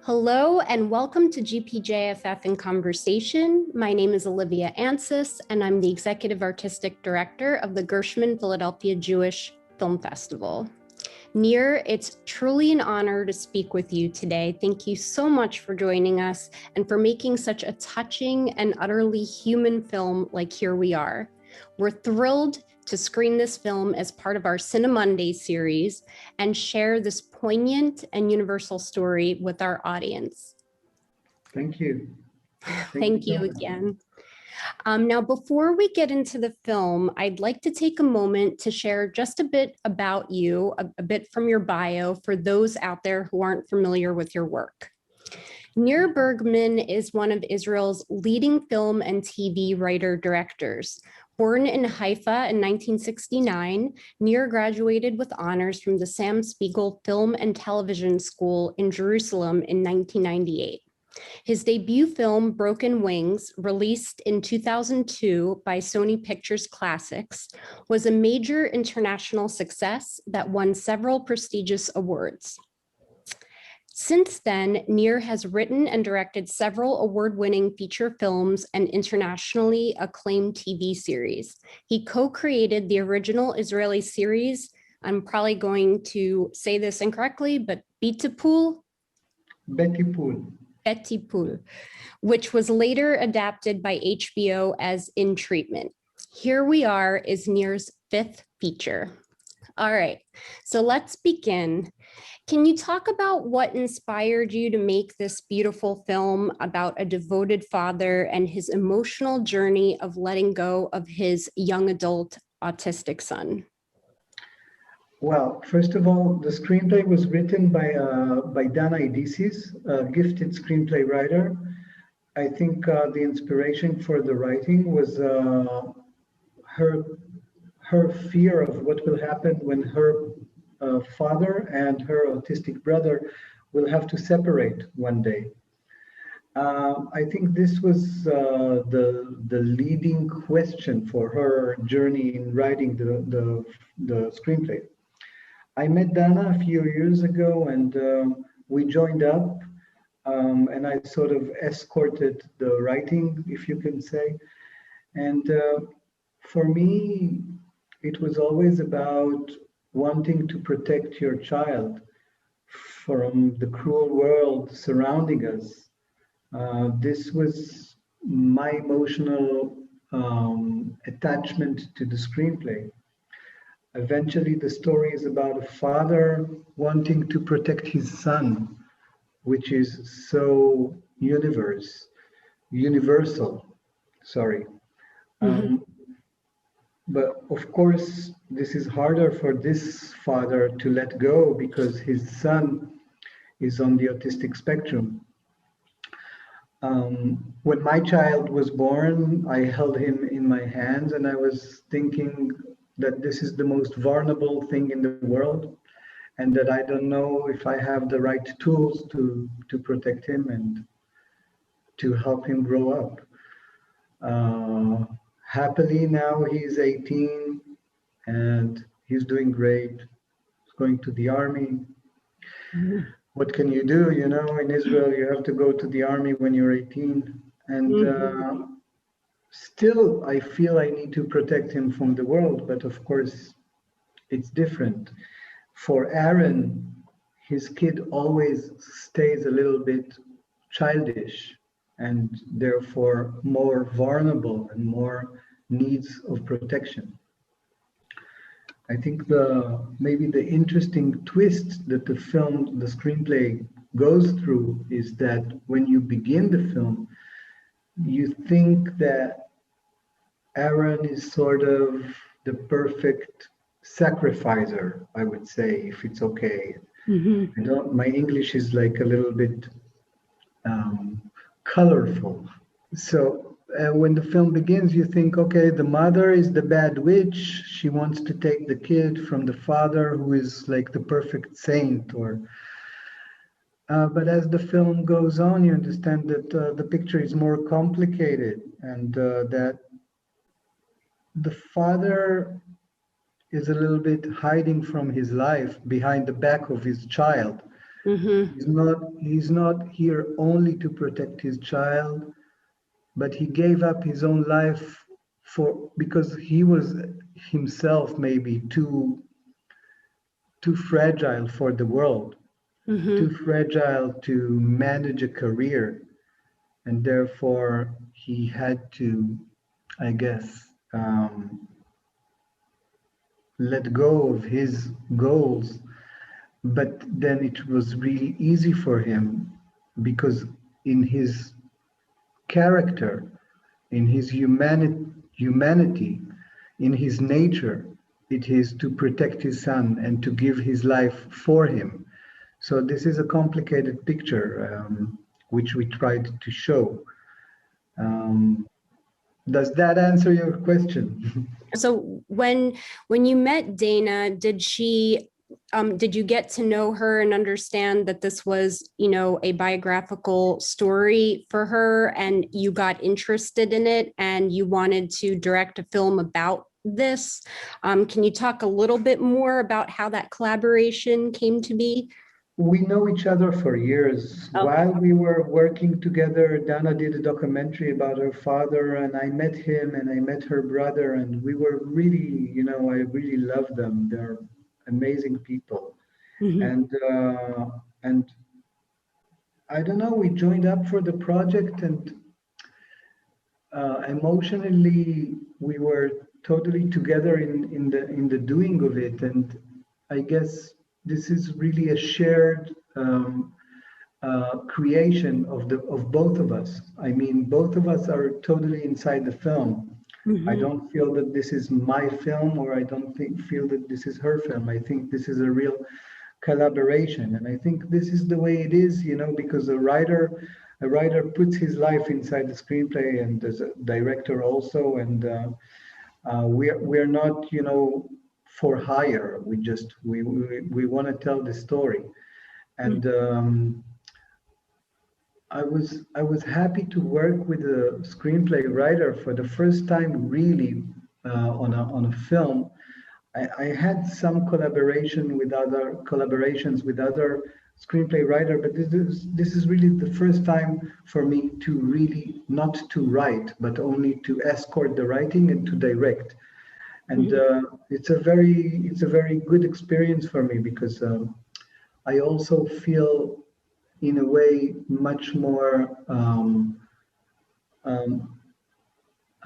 Hello and welcome to GPJFF in Conversation. My name is Olivia Antsis and I'm the Executive Artistic Director of the Gershman Philadelphia Jewish Film Festival. Nir, it's truly an honor to speak with you today. Thank you so much for joining us and for making such a touching and utterly human film like Here We Are. We're thrilled to screen this film as part of our CineMondays series and share this poignant and universal story with our audience. Thank you. Thank you again. Now, before we get into the film, I'd like to take a moment to share just a bit about you, a bit from your bio for those out there who aren't familiar with your work. Nir Bergman is one of Israel's leading film and TV writer-directors. Born in Haifa in 1969, Nir graduated with honors from the Sam Spiegel Film and Television School in Jerusalem in 1998. His debut film, Broken Wings, released in 2002 by Sony Pictures Classics, was a major international success that won several prestigious awards. Since then, Nir has written and directed several award-winning feature films and internationally acclaimed TV series. He co-created the original Israeli series, I'm probably going to say this incorrectly, but Betipul, which was later adapted by HBO as In Treatment. Here We Are is Nir's fifth feature. All right, so let's begin. Can you talk about what inspired you to make this beautiful film about a devoted father and his emotional journey of letting go of his young adult autistic son? Well, first of all, the screenplay was written by Dana Idissis, a gifted screenplay writer. I think the inspiration for the writing was her fear of what will happen when her father and her autistic brother will have to separate one day. I think this was the leading question for her journey in writing the screenplay. I met Dana a few years ago and we joined up and I sort of escorted the writing, if you can say. And for me, it was always about wanting to protect your child from the cruel world surrounding us. This was my emotional attachment to the screenplay. Eventually, the story is about a father wanting to protect his son, which is so universal. Sorry. But of course, this is harder for this father to let go because his son is on the autistic spectrum. When my child was born, I held him in my hands and I was thinking that this is the most vulnerable thing in the world and that I don't know if I have the right tools to protect him and to help him grow up. Happily now he's 18 and he's doing great. He's going to the army. What can you do? You know, in Israel, you have to go to the army when you're 18. And still, I feel I need to protect him from the world. But of course, it's different. For Aaron, his kid always stays a little bit childish and therefore more vulnerable and more needs of protection. I think maybe the interesting twist that the screenplay goes through is that when you begin the film, you think that Aaron is sort of the perfect sacrificer, I would say, if it's okay. My English is like a little bit colorful. So when the film begins, you think, okay, the mother is the bad witch. She wants to take the kid from the father, who is like the perfect saint. But as the film goes on, you understand that the picture is more complicated and that the father is a little bit hiding from his life behind the back of his child. Mm-hmm. He's not here only to protect his child, but he gave up his own life because he was himself maybe too fragile for the world, too Mm-hmm. fragile to manage a career, and therefore he had to, I guess, let go of his goals. But then it was really easy for him because in his character, in his humanity, in his nature, it is to protect his son and to give his life for him. So this is a complicated picture, which we tried to show. Um, does that answer your question? So when you met Dana, did you get to know her and understand that this was, a biographical story for her, and you got interested in it and you wanted to direct a film about this? Can you talk a little bit more about how that collaboration came to be? We know each other for years. Okay. While we were working together, Dana did a documentary about her father, and I met him and I met her brother, and we were really, I really love them. They're amazing people. Mhm. And I don't know, we joined up for the project, and emotionally we were totally together in the doing of it. And I guess this is really a shared creation of both of us. I mean, both of us are totally inside the film. I Mhm. don't feel that this is my film, or I don't feel that this is her film. I think this is a real collaboration, and I think this is the way it is, because a writer puts his life inside the screenplay, and there's a director also, and we're not, for hire. We want to tell the story, and I was happy to work with a screenplay writer for the first time, really, on a film. I had some collaborations with other screenplay writer, but this is really the first time for me to really not to write, but only to escort the writing and to direct. And Mhm. it's a very good experience for me, because I also feel in a way much more, um,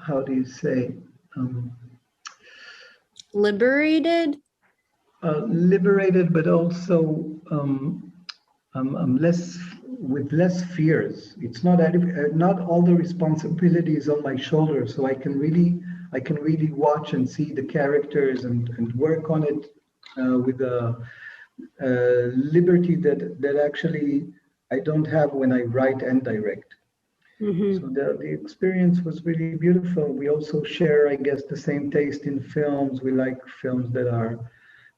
how do you say, um, Liberated. liberated, but also I'm less with less fears. It's not all the responsibilities on my shoulders, so I can really watch and see the characters and work on it with a liberty that actually I don't have when I write and direct. So Mhm. the experience was really beautiful. We also share, I guess, the same taste in films. We like films that are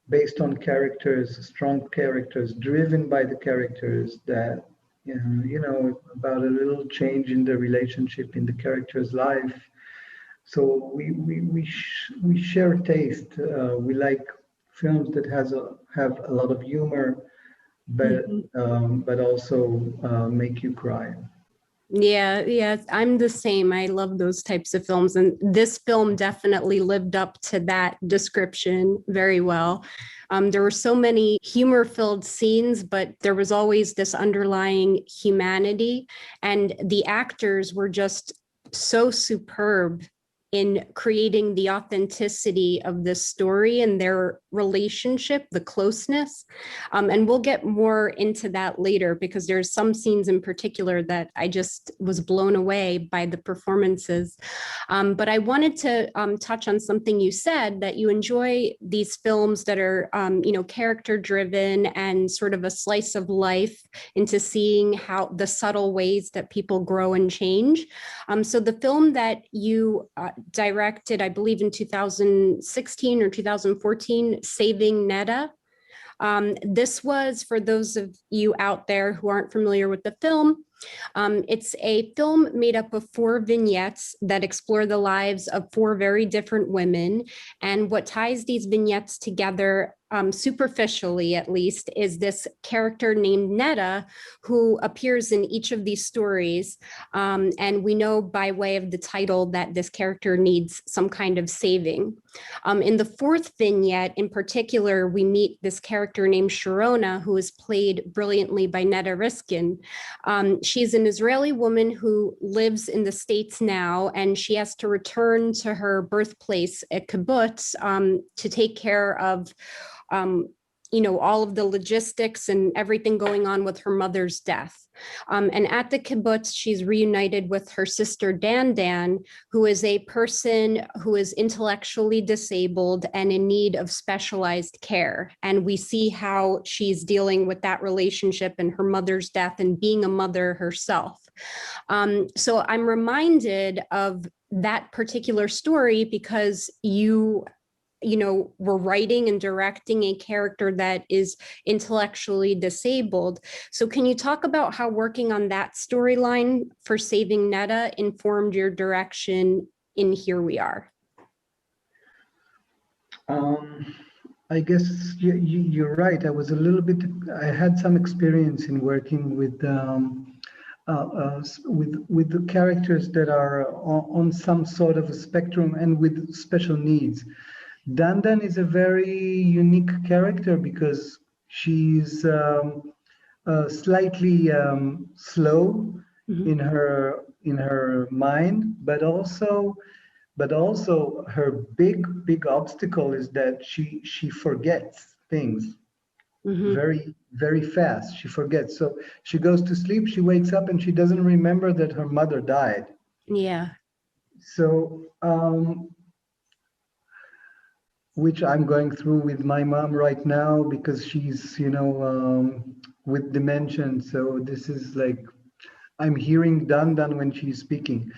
based on characters, strong characters, driven by the characters, that, about a little change in the relationship in the character's life. So we share taste. We like films that have a lot of humor, but Mhm. but also make you cry. Yeah, yeah, I'm the same. I love those types of films. And this film definitely lived up to that description very well. There were so many humor-filled scenes, but there was always this underlying humanity. And the actors were just so superb in creating the authenticity of this story and their relationship, the closeness. And we'll get more into that later, because there's some scenes in particular that I just was blown away by the performances. But I wanted to touch on something you said, that you enjoy these films that are, character driven and sort of a slice of life into seeing how the subtle ways that people grow and change. So the film that you directed, I believe in 2016 or 2014, Saving Netta. This was, for those of you out there who aren't familiar with the film, It's a film made up of 4 vignettes that explore the lives of 4 very different women. And what ties these vignettes together, superficially at least, is this character named Netta, who appears in each of these stories. And we know by way of the title that this character needs some kind of saving. In the 4th vignette in particular, we meet this character named Sharona, who is played brilliantly by Netta Riskin. She's an Israeli woman who lives in the States now, and she has to return to her birthplace at kibbutz to take care of all of the logistics and everything going on with her mother's death. And at the kibbutz, she's reunited with her sister Dan, who is a person who is intellectually disabled and in need of specialized care. And we see how she's dealing with that relationship and her mother's death and being a mother herself. So I'm reminded of that particular story because you were writing and directing a character that is intellectually disabled. So can you talk about how working on that storyline for Saving Netta informed your direction in Here We Are? I guess you're right. I had some experience in working with the characters that are on some sort of a spectrum and with special needs. Dan is a very unique character because she's slightly slow in her mind, but also her big obstacle is that she forgets things very, very fast. She forgets. So she goes to sleep, she wakes up, and she doesn't remember that her mother died. Yeah. So which I'm going through with my mom right now because she's, with dementia. So this is like, I'm hearing Dan when she's speaking.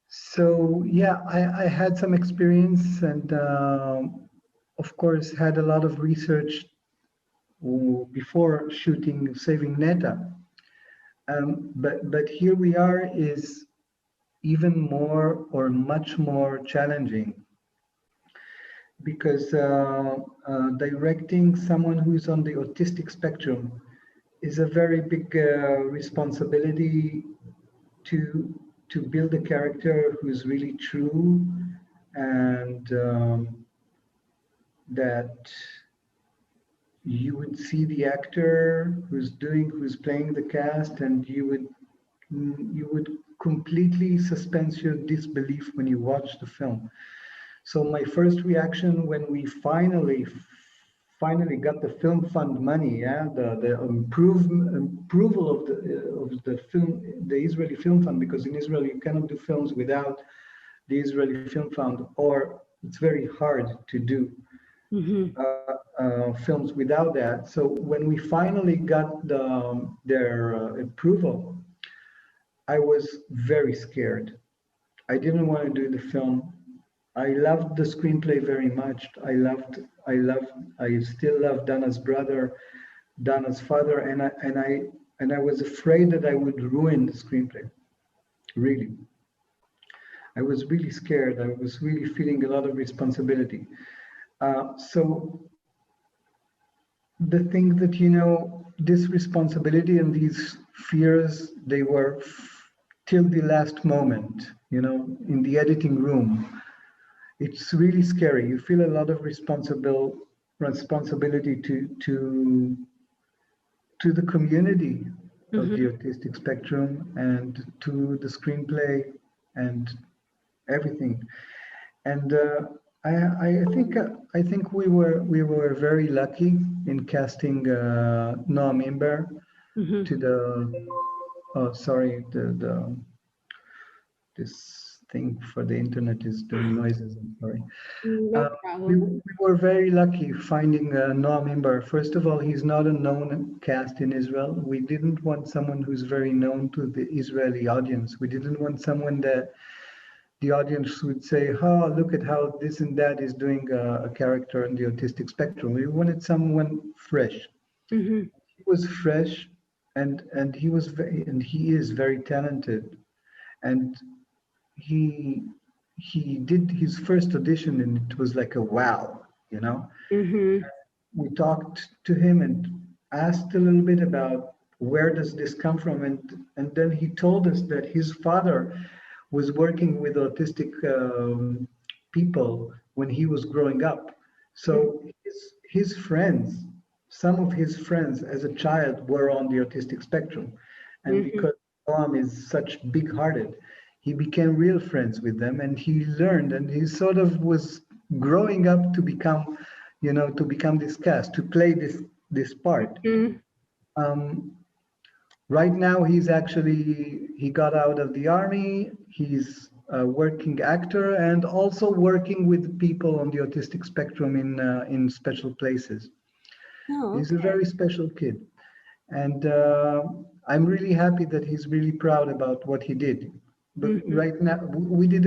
So yeah, I had some experience and of course had a lot of research before shooting Saving Netta. But Here We Are is even more or much more challenging because directing someone who's on the autistic spectrum is a very big responsibility to build a character who's really true and that you would see the actor who's playing the cast and you would completely suspend your disbelief when you watch the film. So my first reaction when we finally got the film fund money, the approval of the film, the Israeli Film Fund, because in Israel you cannot do films without the Israeli Film Fund, or it's very hard to do films without that. So when we finally got their approval, I was very scared. I didn't want to do the film. I loved the screenplay very much. I still love Dana's brother, Dana's father, and I was afraid that I would ruin the screenplay. Really. I was really scared. I was really feeling a lot of responsibility. So the thing that, this responsibility and these fears, they were till the last moment, in the editing room. It's really scary. You feel a lot of responsibility to the community of the autistic spectrum and to the screenplay and everything. And I think we were very lucky in casting Noam Imber to this thing for the internet is doing noises. I'm sorry. No problem. We were very lucky finding Noam Imber. First of all, he's not a known cast in Israel. We didn't want someone who's very known to the Israeli audience. We didn't want someone that the audience would say, "Oh, look at how this and that is doing a character on the autistic spectrum." We wanted someone fresh. was fresh, and he is very talented, and he did his first audition, and it was like a wow, you know. Mm-hmm. We talked to him and asked a little bit about where does this come from, and then he told us that his father was working with autistic people when he was growing up. So his friends, some of his friends as a child were on the autistic spectrum, and Mm-hmm. because Tom is such big-hearted, he became real friends with them, and he learned, and he sort of was growing up to become, to become this cast, to play this part. Mm-hmm. Um, right now, he got out of the army. He's a working actor and also working with people on the autistic spectrum in special places. Oh, He's a okay. very special kid, and I'm really happy that he's really proud about what he did. But Mm-hmm. right now, we did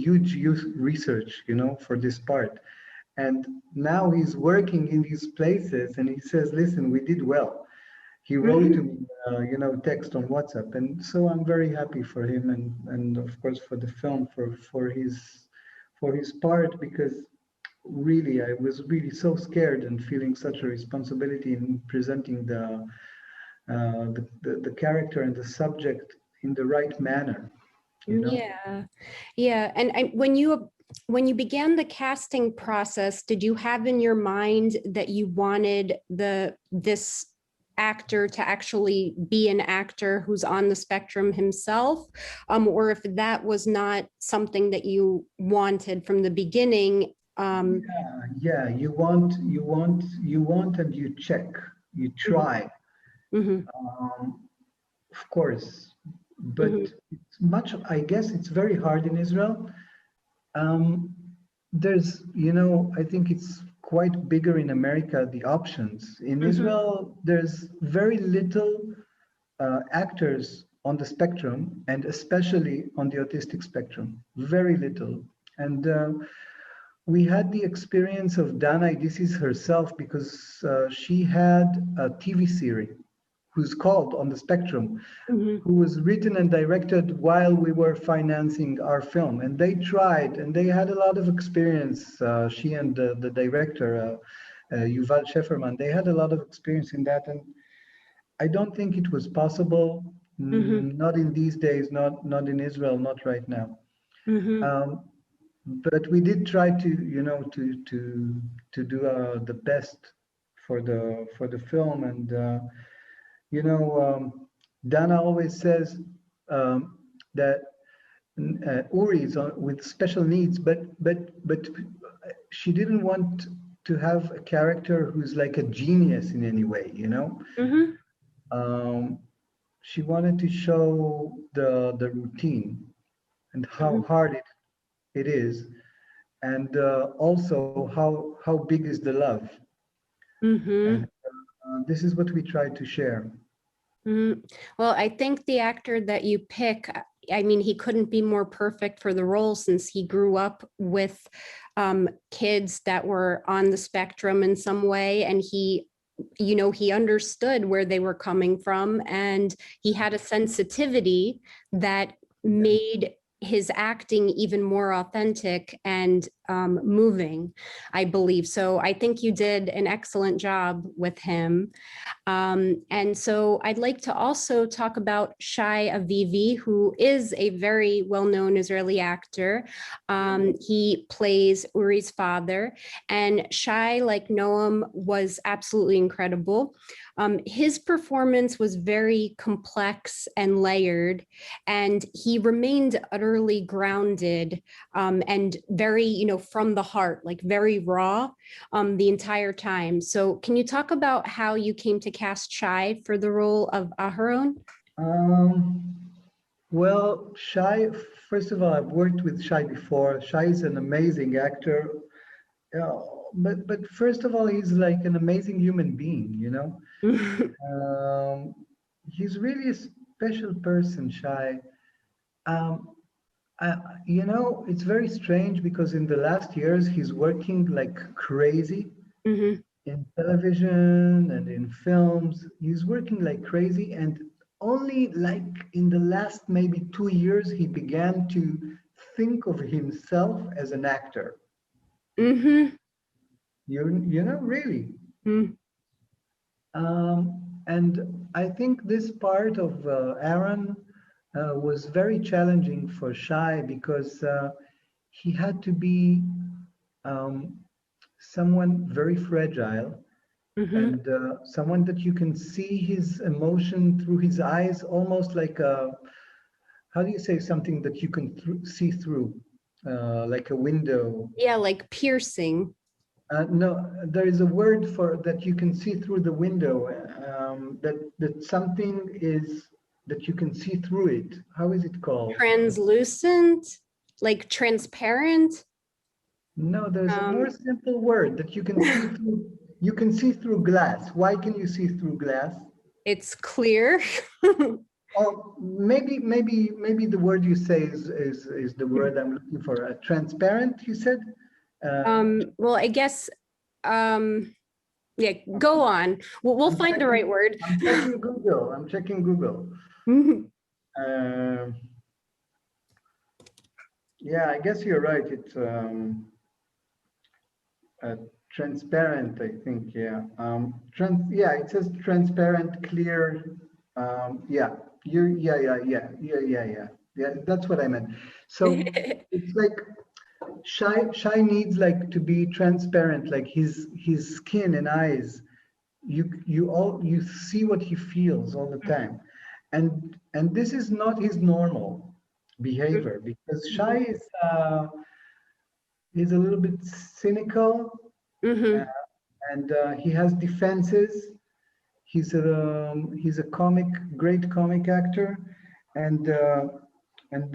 huge research, for this part, and now he's working in these places, and he says, "Listen, we did well." He wrote to Mm-hmm. me, text on WhatsApp, and so I'm very happy for him, and of course for the film, for his part, because really I was really so scared and feeling such a responsibility in presenting the character and the subject in the right manner, you know. Yeah, yeah. And when you began the casting process, did you have in your mind that you wanted this actor to actually be an actor who's on the spectrum himself, or if that was not something that you wanted from the beginning? Yeah, you want, and you check, you try, Mhm, of course, mhm, but I guess it's very hard in Israel. Um, I think it's quite bigger in America, the options. In mhm, Israel, there's very little actors on the spectrum, and especially on the autistic spectrum, very little. And we had the experience of Dana Idisis herself, because she had a TV series who's called On the Spectrum, mhm, who was written and directed while we were financing our film. And they tried, and they had a lot of experience. She and the director, Yuval Schefferman, they had a lot of experience in that. And I don't think it was possible, mhm, not in these days, not in Israel, not right now. mhm, Um, but we did try to, to do the best for the film. And you know, Dana always says that Uri is with special needs, but she didn't want to have a character who's like a genius in any way, mhm, Um, she wanted to show the routine and how mhm, hard it is, and also how big is the love. And mhm. this is what we try to share. Well, I think the actor that you pick, I mean, he couldn't be more perfect for the role since he grew up with kids that were on the spectrum in some way, and he understood where they were coming from, and he had a sensitivity that Yeah. made his acting even more authentic and moving, I believe. So I think you did an excellent job with him. And so I'd like to also talk about Shai Avivi, who is a very well-known Israeli actor. He plays Uri's father, and Shai, like Noam, was absolutely incredible. His performance was very complex and layered, and he remained utterly grounded and very, from the heart, like very raw the entire time. So, can you talk about how you came to cast Shai for the role of Aharon? Um, well, Shai, first of all, I've worked with Shai before. Shai is an amazing actor. Uh, but first of all, he's like an amazing human being. Um, he's really a special person, Shai. Um, it's very strange because in the last years he's working like crazy. Mhm, in television and in films. He's working like crazy, and only like in the last maybe 2 years he began to think of himself as an actor. Mm-hmm. You know, really. Mm. And I think this part of Aaron was very challenging for Shai because he had to be um, someone very fragile Mm-hmm. and someone that you can see his emotion through his eyes, almost like a, how do you say something that you can see through, like a window? Yeah, like piercing. No, there is a word for that you can see through the window. That something is that you can see through it. How is it called? Translucent, like transparent. No, there's a more Um, simple word that you can see through. You can see through glass. Why can you see through glass? it's clear. Or maybe the word you say is the word I'm looking for. Transparent, you said? Well, I guess, um, yeah, go on. We'll I'm find the right checking word. I'm checking Google. I'm checking Google. Mhm. Uh, yeah, I guess you're right. It's transparent, I think. Yeah. Yeah, it says transparent, clear. Yeah. Yeah, that's what I meant. So it's like Shy needs like to be transparent, like his skin and eyes. You see what he feels all the time, and this is not his normal behavior because Shy is a little bit cynical, uh, Mhm. and he has defenses. He's a great comic actor, and and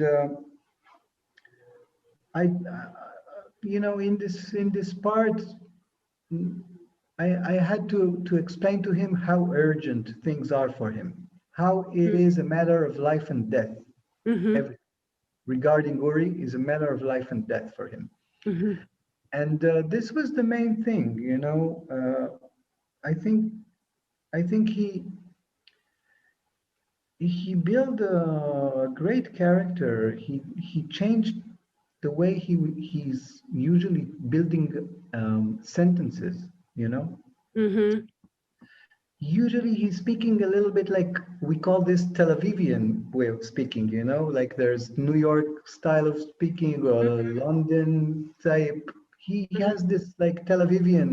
in this part, I had to explain to him how urgent things are for him, how it is a matter of life and death. Mhm. Everything regarding Uri is a matter of life and death for him. Mhm. And this was the main thing, you know. I think I think he built a great character. He changed the way he's usually building sentences, you know. Mhm. Usually he's speaking a little bit like we call this Tel Avivian way of speaking, you know, like there's New York style of speaking or London type. He Mhm. has this like Tel Avivian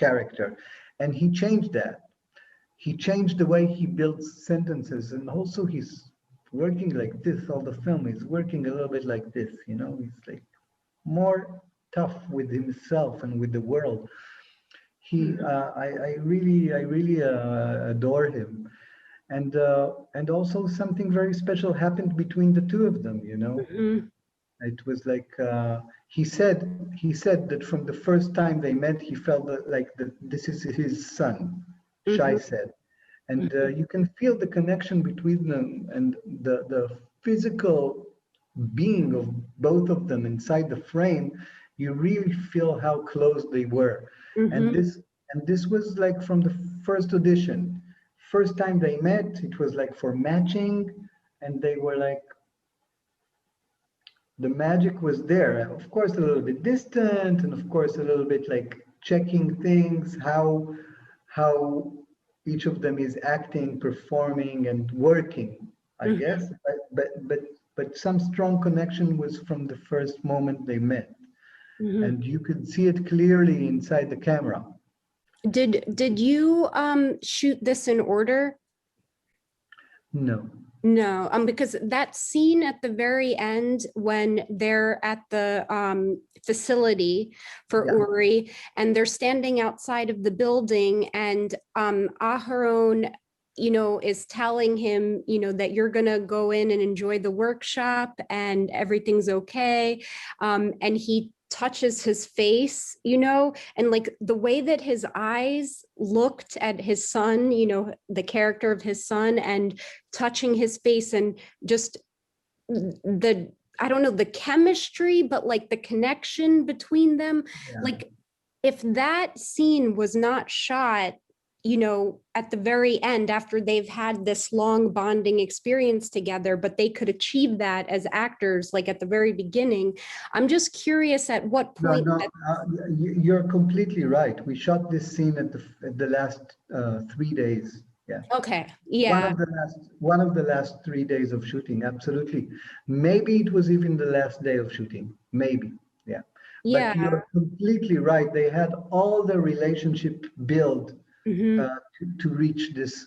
character, and he changed that. He changed the way he builds sentences, and also he's working like this all the film. He's working a little bit like this, you know. He's like more tough with himself and with the world. I really adore him, and also something very special happened between the two of them. You know, Mhm. it was like he said that from the first time they met, he felt like that this is his son. Shai Mhm. said, and you can feel the connection between them and the physical being of both of them inside the frame. You really feel how close they were, and Mhm. this was like from the first audition. First time they met, it was like for matching, and they were like the magic was there. Of course, a little bit distant, and of course, a little bit like checking things, how each of them is acting, performing, and working. I Mhm. guess, but some strong connection was from the first moment they met, Mhm. and you could see it clearly inside the camera. Did you shoot this in order? No. No, because that scene at the very end when they're at the facility for Yeah. Uri and they're standing outside of the building and Aharon, is telling him, that you're gonna go in and enjoy the workshop and everything's okay. And he touches his face, and like the way that his eyes looked at his son, the character of his son, and touching his face and just the I don't know the chemistry, but like the connection between them, Yeah. like if that scene was not shot, you know, at the very end after they've had this long bonding experience together, but they could achieve that as actors, like at the very beginning. I'm just curious at what No, point. no, you're completely right. We shot this scene at the last 3 days. Yeah. Okay, yeah. One of the last 3 days of shooting. Absolutely. Maybe it was even the last day of shooting. Maybe. Yeah. But Yeah. you're completely right. They had all the relationship built Mhm. to reach this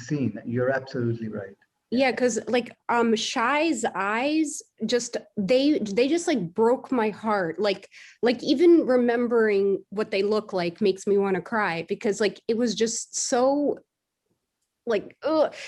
scene. You're absolutely right. Yeah, because like Shy's eyes just they just like broke my heart. Like even remembering what they look like makes me want to cry because like it was just so like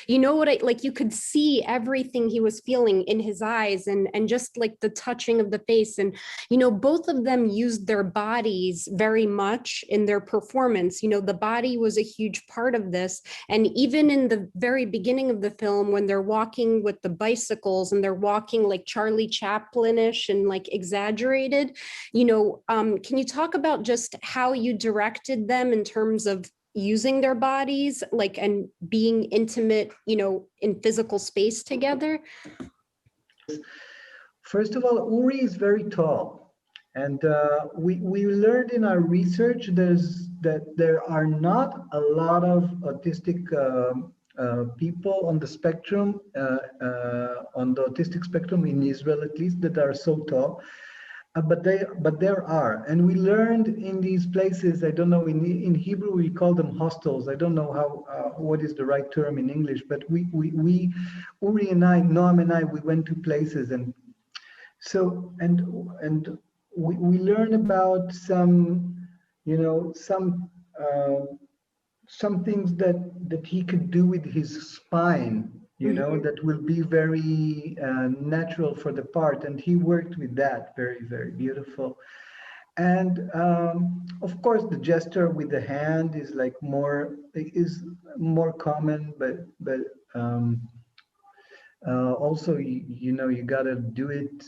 you know what I like, you could see everything he was feeling in his eyes, and just like the touching of the face, and you know both of them used their bodies very much in their performance. You know, the body was a huge part of this, and even in the very beginning of the film when they're walking with the bicycles and they're walking like Charlie Chaplin-ish and like exaggerated, you know, can you talk about just how you directed them in terms of using their bodies like and being intimate, you know, in physical space together? First of all, Uri is very tall, and we learned in our research that there are not a lot of autistic people on the spectrum, on the autistic spectrum in Israel at least, that are so tall. But there are, and we learned in these places. I don't know, in Hebrew we call them hostels. I don't know how what is the right term in English, but we Uri and I, Noam and I, we went to places, and so we learn about some, you know, some things that he could do with his spine, you know, that will be very natural for the part, and he worked with that very, very beautiful. And of course the gesture with the hand is like more common, but also you know, you got to do it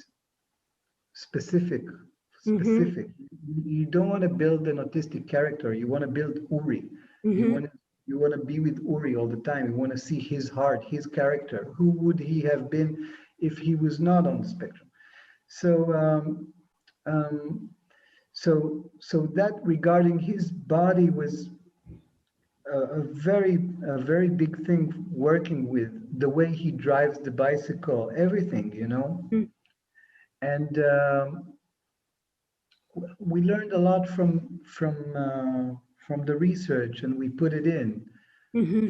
specific. Mm-hmm. You don't want to build an autistic character, you want to build Uri. you Mm-hmm. want to you want to be with Uri all the time. You want to see his heart, his character. Who would he have been if he was not on the spectrum? So um, um, so so that regarding his body was a very big thing, working with the way he drives the bicycle, everything, you know. And we learned a lot from the research, and we put it in. Mm-hmm.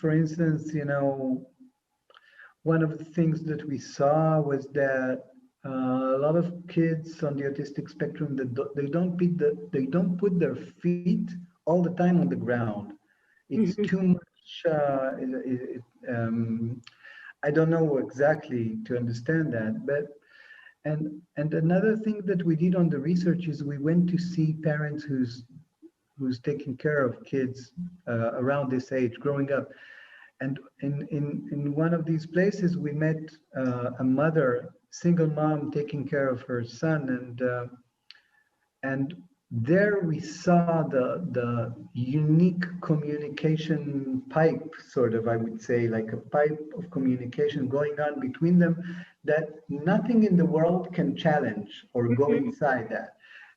For instance, you know, one of the things that we saw was that a lot of kids on the autistic spectrum, that they don't put their feet all the time on the ground. It's Mm-hmm. too much. I don't know exactly to understand that, but and another thing that we did on the research is we went to see parents who's taking care of kids around this age, growing up. And in one of these places, we met a mother, single mom, taking care of her son, and there we saw the unique communication pipe, sort of, I would say, like a pipe of communication going on between them that nothing in the world can challenge or go inside that.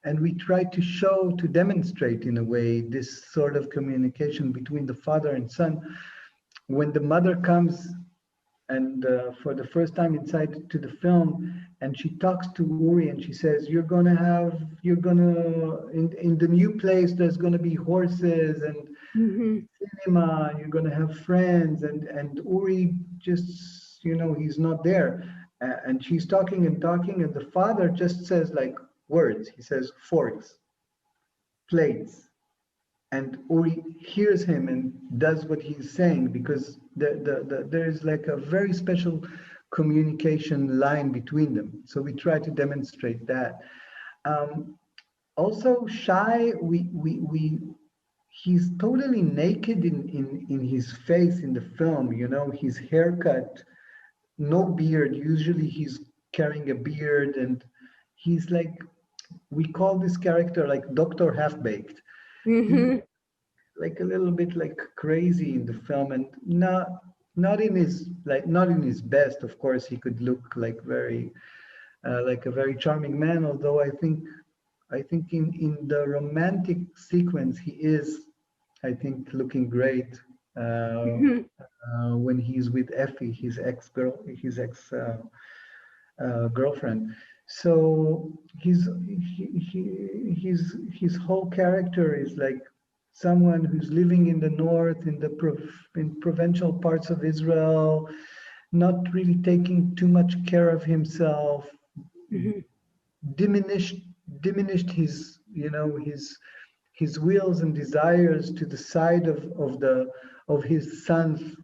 And we try to show, to demonstrate in a way, this sort of communication between the father and son. When the mother comes and for the first time inside to the film, and she talks to Uri and she says, in the new place, there's gonna be horses and Mm-hmm. cinema, you're gonna have friends, and Uri just, you know, he's not there. And she's talking and talking, and the father just says like words. He says forks, plates, and Uri hears him and does what he's saying, because there is like a very special communication line between them. So we try to demonstrate that. Um, Also, Shy, he's totally naked in his face in the film. You know, his haircut, no beard. Usually he's carrying a beard, and he's like we call this character like Dr. Half-Baked. Mm-hmm. Like a little bit like crazy in the film, and not in his best. Of course, he could look like very like a very charming man. Although I think in the romantic sequence he is, I think, looking great Mm-hmm. when he's with Effie, his ex girlfriend. So his whole character is like someone who's living in the north, in provincial parts of Israel, not really taking too much care of himself, Mm-hmm. diminished his, his wills and desires to the side of his son's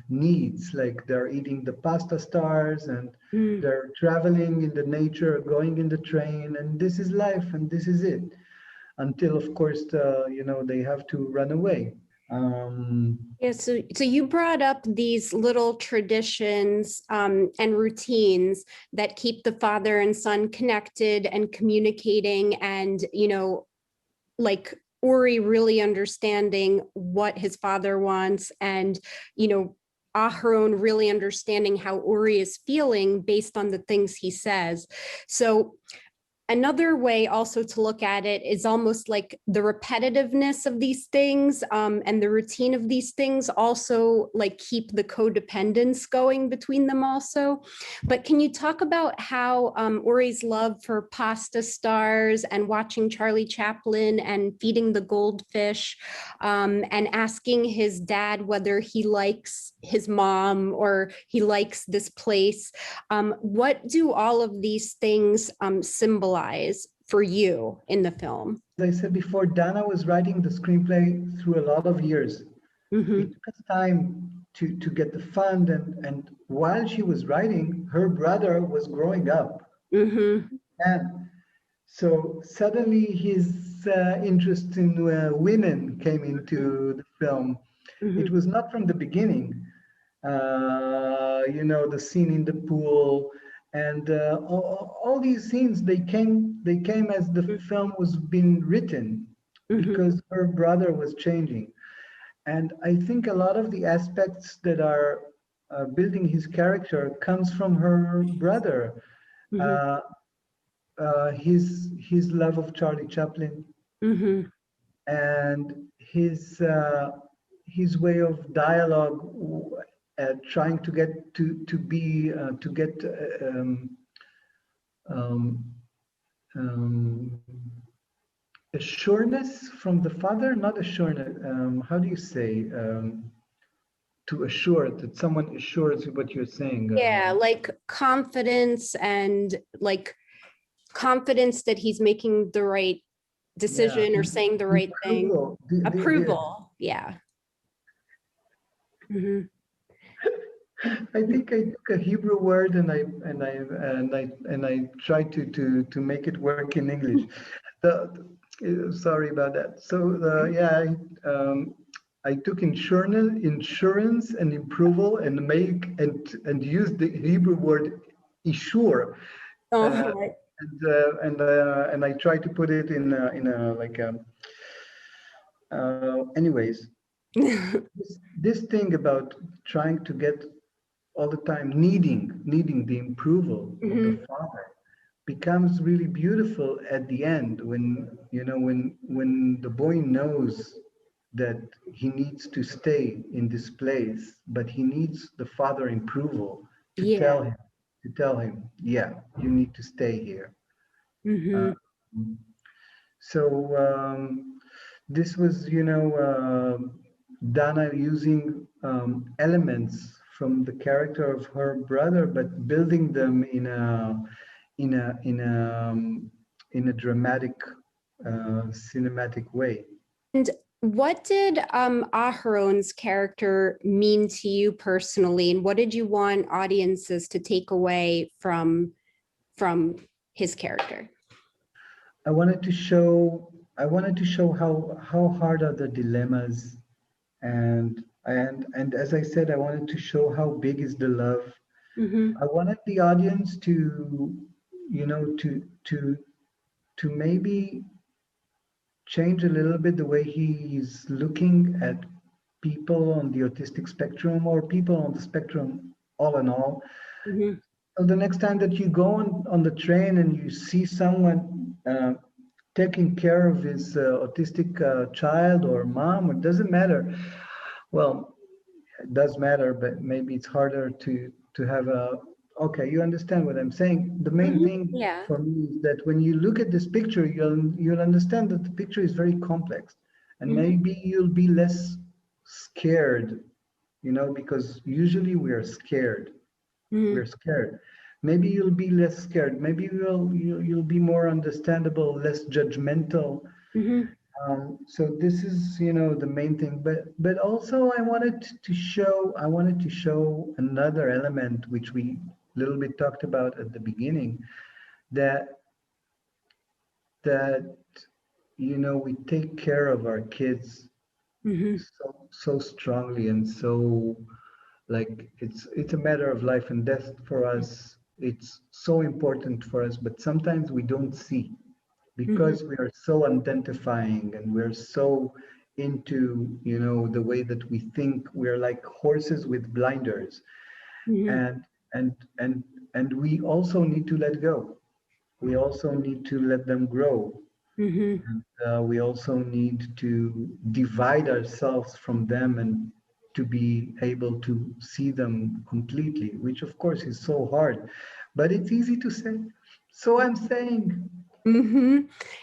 needs, like they're eating the pasta stars and Mm-hmm. they're traveling in the nature, going in the train, and this is life and this is it, until of course they have to run away. Yeah, so you brought up these little traditions and routines that keep the father and son connected and communicating, and like Uri really understanding what his father wants, and Aharon really understanding how Uri is feeling based on the things he says. So another way also to look at it is almost like the repetitiveness of these things and the routine of these things also like keep the codependence going between them also. But can you talk about how Uri's love for pasta stars and watching Charlie Chaplin and feeding the goldfish and asking his dad whether he likes his mom or he likes this place, what do all of these things symbolize for you in the film? As I said before, Dana was writing the screenplay through a lot of years. Mm-hmm. It took us time to get the fund, and while she was writing, her brother was growing up. Mm-hmm. And so suddenly his interest in women came into the film. Mm-hmm. It was not from the beginning. The scene in the pool, and all these scenes, they came as the film was being written, Mm-hmm. because her brother was changing. And I think a lot of the aspects that are building his character comes from her brother. Mm-hmm. Uh, his love of Charlie Chaplin, Mm-hmm. and his way of dialogue, trying to get to get um, um, assuredness from the father, not assuredness. How do you say, to assure that someone assures you what you're saying? Yeah, like confidence, and like confidence that he's making the right Yeah, decision or saying the right thing. approval. Approval. Yeah. Mm-hmm. I think I took a Hebrew word and I tried to make it work in English. Sorry about that. So I took insurance and approval and used the Hebrew word "ishur," uh, Oh, and I tried to put it in a like a. Anyways, right. this thing about trying to get all the time, needing the approval of the Mm-hmm. father, becomes really beautiful at the end, when the boy knows that he needs to stay in this place, but he needs the father approval to Yeah. tell him, yeah, you need to stay here. Mm-hmm. Uh, so this was, Dana using elements from the character of her brother, but building them in a in a in a dramatic, cinematic way. And what did Aharon's character mean to you personally, and what did you want audiences to take away from his character? I wanted to show how hard are the dilemmas, and as I said, I wanted to show how big is the love. Mm-hmm. I wanted the audience to you know, to maybe change a little bit the way he's looking at people on the autistic spectrum or people on the spectrum all in all. Mm-hmm. So the next time that you go on the train and you see someone taking care of his autistic child or mom, it doesn't matter. Well, it does matter, but maybe it's harder to have a, okay, you understand what I'm saying. The main Mm-hmm. thing Yeah. for me is that when you look at this picture, you'll understand that the picture is very complex, and Mm-hmm. maybe you'll be less scared, you know, because usually we are scared. We're scared. Maybe you'll be less scared. Maybe you'll be more understandable, less judgmental. Mm-hmm. So this is, you know, the main thing. But also I wanted to show another element which we a little bit talked about at the beginning, that that you know, we take care of our kids Mm-hmm. so strongly, and so like it's a matter of life and death for us. It's so important for us, but sometimes we don't see, Mm-hmm. because we are so identifying and we're so into, you know, the way that we think. We're like horses with blinders, Mm-hmm. and and and and we also need to let go. We also need to let them grow. Mm-hmm. And we also need to divide ourselves from them and to be able to see them completely, which of course is so hard, but it's easy to say. So I'm saying, Mm-hmm.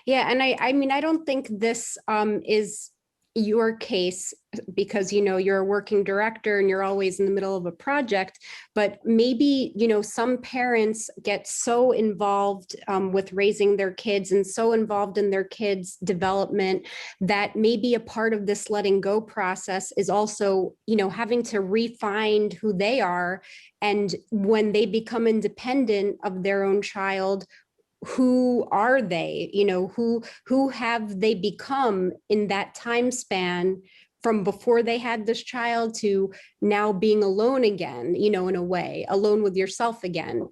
Yeah, and I mean, I don't think this is your case because you know you're a working director and you're always in the middle of a project, but maybe you know some parents get so involved with raising their kids and so involved in their kids' development that maybe a part of this letting go process is also you know having to refine who they are, and when they become independent of their own child, who are they, you know, who have they become in that time span from before they had this child to now being alone again, you know, in a way alone with yourself again.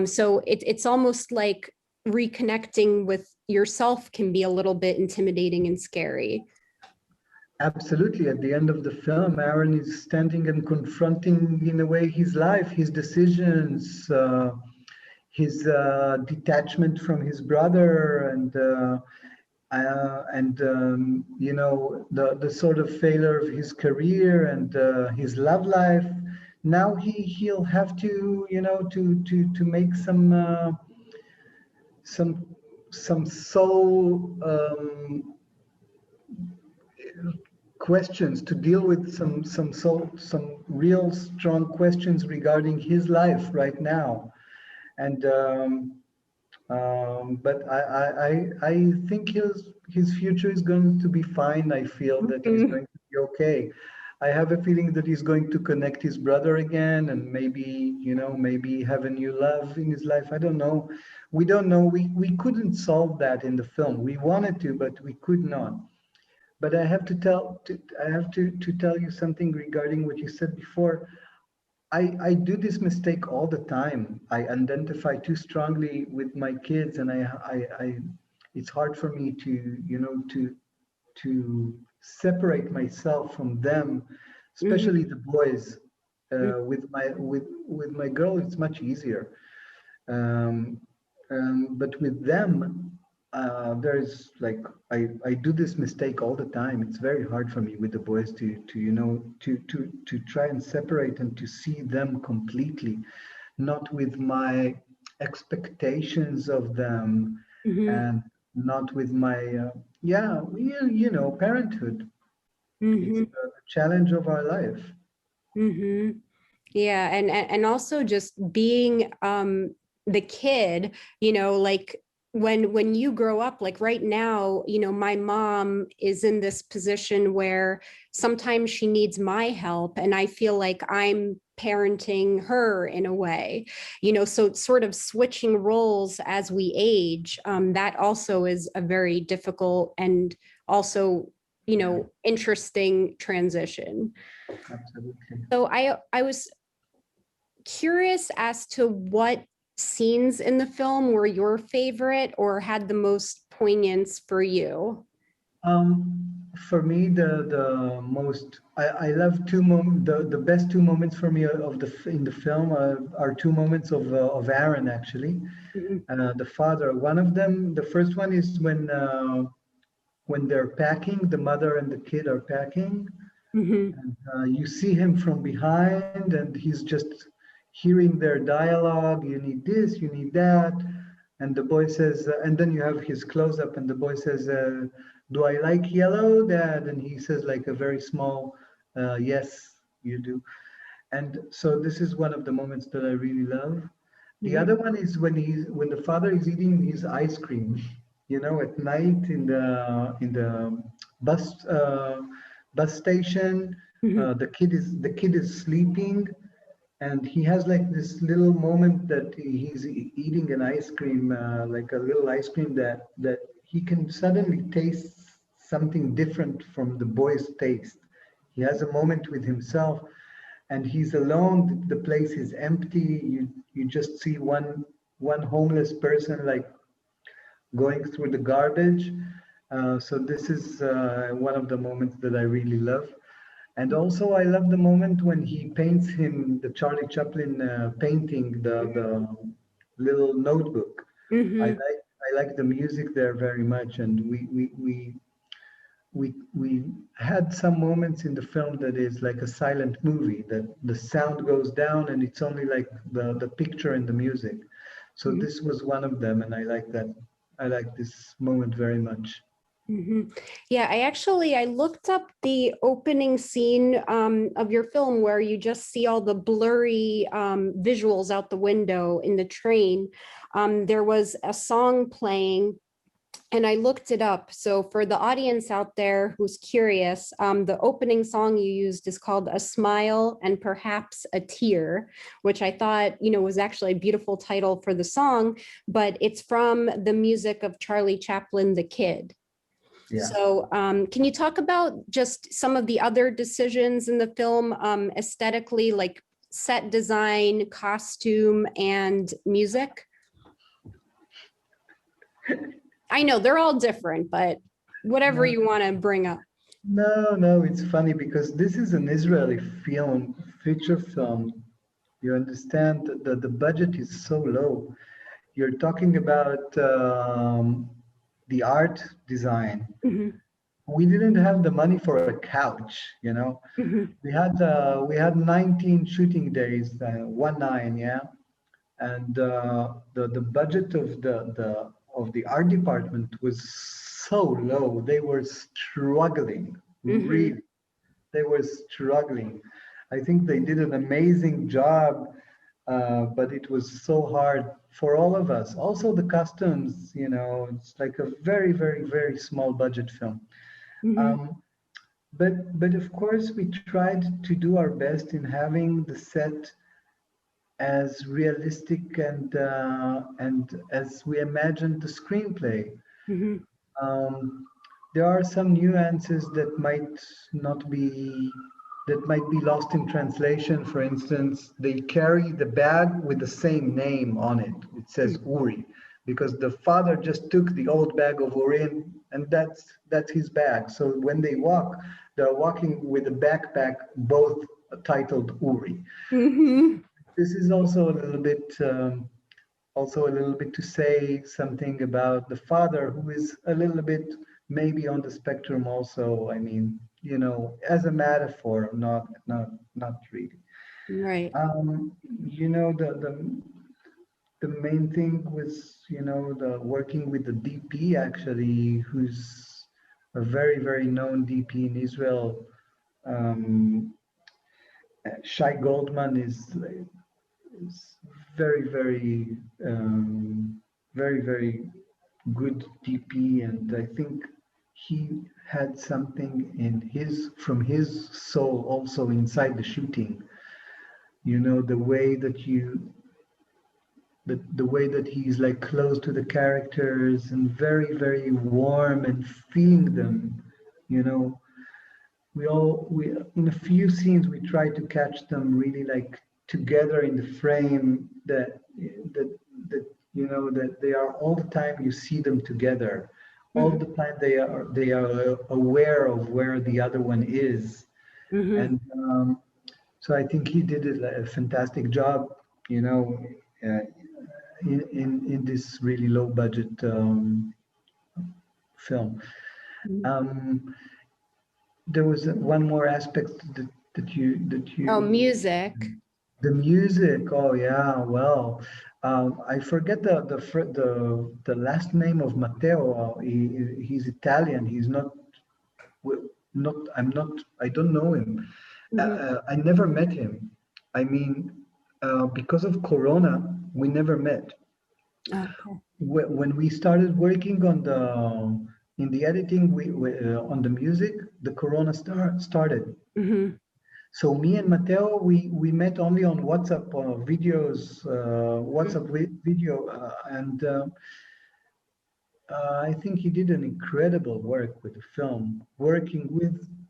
So it's almost like reconnecting with yourself can be a little bit intimidating and scary. absolutely, at the end of the film, Aaron is standing and confronting, in a way, his life, his decisions, his detachment from his brother, and you know, the sort of failure of his career and his love life. Now he'll have to, you know, to make some some soul questions, to deal with some real strong questions regarding his life right now. And but I think his future is going to be fine. I feel that he's Mhm. going to be okay. I have a feeling that he's going to connect his brother again, and maybe, you know, maybe have a new love in his life. I don't know. We don't know. We couldn't solve that in the film. We wanted to, but we could not. But I have to tell you something regarding what you said before. I do this mistake all the time. I identify too strongly with my kids, and it's hard for me to, you know, to separate myself from them, Mhm. especially the boys. With my girl, it's much easier. Um, but with them, there's like I do this mistake all the time. It's very hard for me with the boys to you know to try and separate and to see them completely, not with my expectations of them, Mhm. and not with my yeah, you know, parenthood. It's Mhm. the challenge of our life. Mhm. Yeah, and also just being the kid, you know, like when you grow up, like right now, you know, my mom is in this position where sometimes she needs my help and I feel like I'm parenting her in a way, you know, so it's sort of switching roles as we age. That also is a very difficult and also, you Yeah, know, interesting transition. absolutely. So I was curious as to what scenes in the film were your favorite or had the most poignance for you? For me, the most I love the best two moments for me of in the film are two moments of Aaron actually, Mhm, the father. One of them, the first one is when they're packing, the mother and the kid are packing, mhm, and you see him from behind, and he's just hearing their dialogue. You need this, you need that, and the boy says, and then you have his close up, and the boy says, "Do I like yellow, Dad?" And he says, like a very small, "Yes, you do." And so this is one of the moments that I really love. The mhm, other one is when the father is eating his ice cream, at night in the bus bus station. mhm, The kid is sleeping, and he has like this little moment that he's eating an ice cream, like a little ice cream that he can suddenly taste something different from the boy's taste. He has a moment with himself, and he's alone. The place is empty. You just see one homeless person like going through the garbage. So this is one of the moments that I really love. And also, I love the moment when he paints him the Charlie Chaplin painting, the little notebook. mhm, I like the music there very much, and we had some moments in the film that is like a silent movie, that the sound goes down and it's only like the picture and the music. So mhm. this was one of them, and I like that. I like this moment very much. Yeah, I looked up the opening scene of your film where you just see all the blurry visuals out the window in the train. There was a song playing and I looked it up. So for the audience out there who's curious, the opening song you used is called "A Smile and Perhaps a Tear," which I thought, was actually a beautiful title for the song, but it's from the music of Charlie Chaplin, the Kid. Yeah. So can you talk about just some of the other decisions in the film aesthetically, like set design, costume, and music? I know they're all different, but whatever No, you want to bring up. no, it's funny because this is an Israeli film, feature film. You understand that the budget is so low. You're talking about the art design. Mhm, We didn't have the money for a couch. mhm, We had 19 shooting days, 19, yeah, and the budget of the art department was so low. They were struggling, mhm, really. They were struggling. I think they did an amazing job, but it was so hard for all of us. Also, the costumes, it's like a very, very, very small budget film. mhm, Um, but of course, we tried to do our best in having the set as realistic and as we imagined the screenplay. mhm, Um, there are some nuances that might be lost in translation. For instance, they carry the bag with the same name on it. It says Uri, because the father just took the old bag of Uri, and that's his bag. So when they walk, they're walking with a backpack, both titled Uri. mhm, This is also a little bit to say something about the father, who is a little bit maybe on the spectrum also. I mean, as a metaphor, not really. right. The main thing was, the working with the DP actually, who's a very, very known DP in Israel. Um, Shai Goldman is very, very good DP, and I think he had something from his soul also inside the shooting. The way that he's like close to the characters and very, very warm and feeling them. You know, we in a few scenes we try to catch them really like together in the frame, that know, that they are all the time, you see them together. All the time they are aware of where the other one is. And so I think he did a fantastic job, you know, in this really low budget film. There was one more aspect that you Oh, music. the music. Oh yeah, well, I forget the last name of Matteo. He's Italian. He's not. I'm not. I don't know him. I never met him. I mean, because of Corona, we never met. Okay. When we started working on in the editing, on the music, the Corona started. So me and Matteo, we met only on WhatsApp videos, video, and I think he did an incredible work with the film, working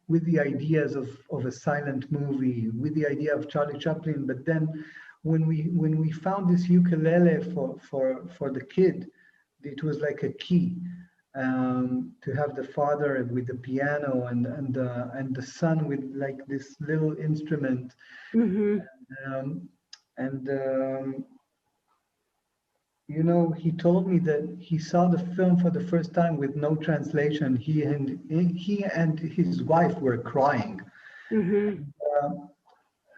with the ideas of a silent movie, with the idea of Charlie Chaplin. But then, when we found this ukulele for the kid, it was like a key to have the father with the piano and the son with like this little instrument. And you know, he told me that he saw the film for the first time with no translation. He and his wife were crying.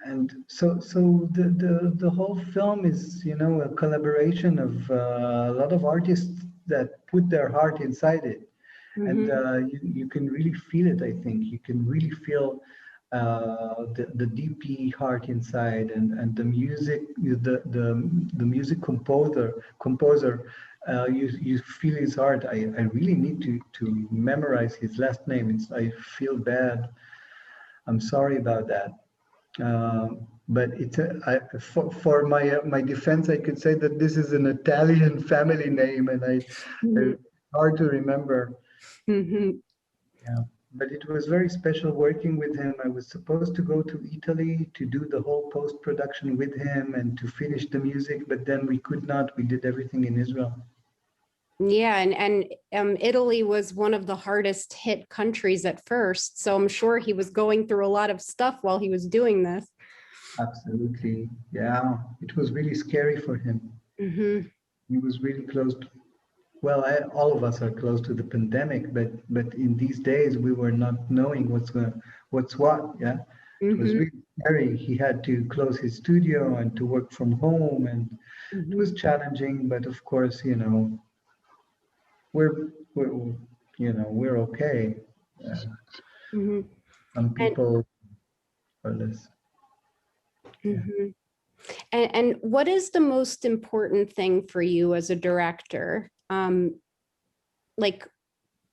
And so the whole film is, you know, a collaboration of a lot of artists that put their heart inside it. And you can really feel it. I think you can really feel the DP heart inside, and the music, the music composer. You feel his heart. I really need to memorize his last name. I feel bad. I'm sorry about that. But for my defense, I could say that this is an Italian family name, and it's hard to remember. Yeah, but it was very special working with him. I was supposed to go to Italy to do the whole post-production with him and to finish the music, but then we could not. We did everything in Israel. Yeah, and Italy was one of the hardest hit countries at first, so I'm sure he was going through a lot of stuff while he was doing this. Absolutely, yeah. It was really scary for him. He was really close to, well, all of us are close to the pandemic, but in these days we were not knowing what's what. Yeah, it was really scary. He had to close his studio and to work from home, and it was challenging. But of course, you know, we're okay. Some people are less. And what is the most important thing for you as a director? Like,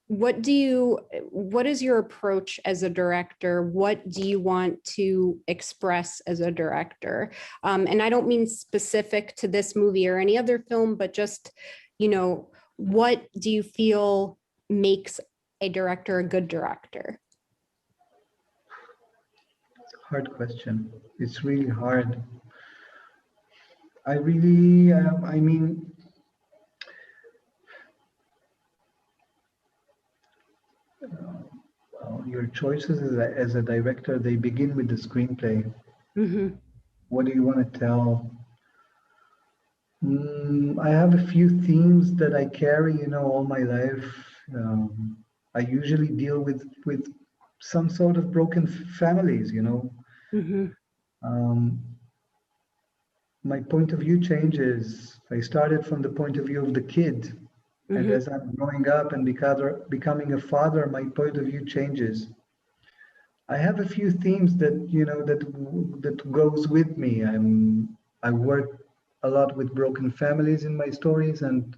what is your approach as a director? What do you want to express as a director? And I don't mean specific to this movie or any other film, but just, you know, what do you feel makes a director a good director? It's a hard question. It's really hard. I really, I mean, well, your choices as a director, they begin with the screenplay. What do you want to tell? I have a few themes that I carry, you know, all my life. I usually deal with some sort of broken families, you know. My point of view changes. I started from the point of view of the kid, and as I'm growing up and becoming a father, my point of view changes. I have a few themes that, you know, that goes with me. I work a lot with broken families in my stories, and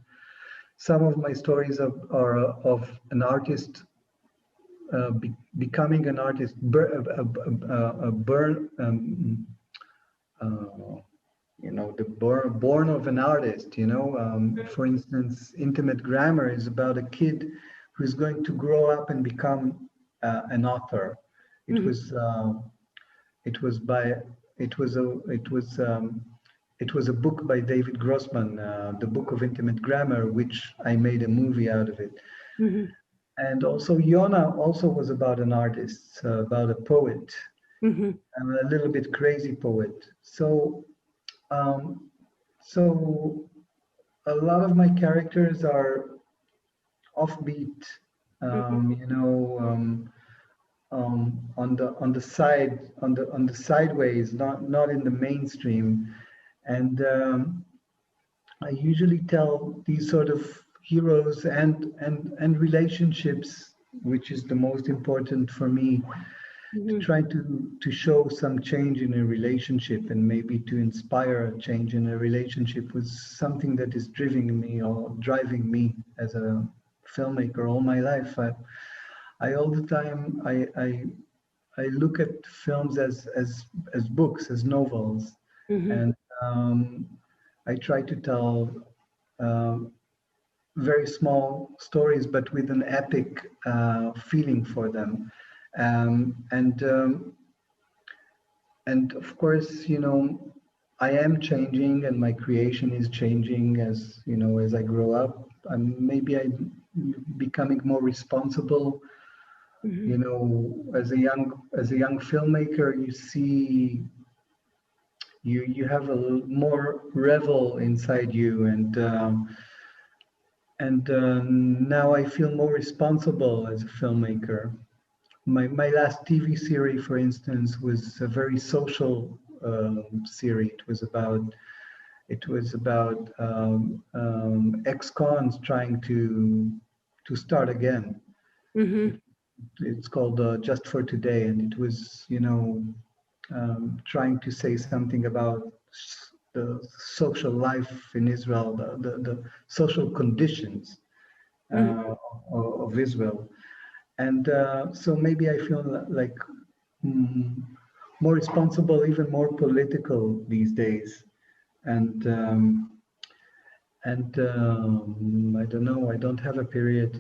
some of my stories are of an artist becoming an artist, you know, born of an artist. You know, for instance, Intimate Grammar is about a kid who's going to grow up and become an author. It was it was a book by David Grossman, the Book of Intimate Grammar, which I made a movie out of it. Mhm. And also Yona also was about an artist, about a poet, Mhm. and a little bit crazy poet. So, so a lot of my characters are offbeat, Mhm. you know, on the side, on the sideways, not in the mainstream. And I usually tell these sort of heroes and relationships, which is the most important for me, to Mhm. try to show some change in a relationship, and maybe to inspire a change in a relationship with something that is driving me as a filmmaker all my life. I all the time I look at films as books, as novels, Mhm. and I try to tell um, very small stories, but with an epic feeling for them. Um, and um, and of course, you know, I am changing, and my creation is changing as you know as I grow up. Maybe I'm becoming more responsible. Mhm. You know, as a young filmmaker, you see you have a more revel inside you, and now I feel more responsible as a filmmaker. My last TV series, for instance, was a very social series. It was about ex-cons trying to start again. Mhm. It's called Just for Today, and it was, you know, trying to say something about the social life in Israel, the social conditions Mhm. uh, of Israel. And so maybe I feel like mm, more responsible, even more political these days. And I don't know. I don't have a period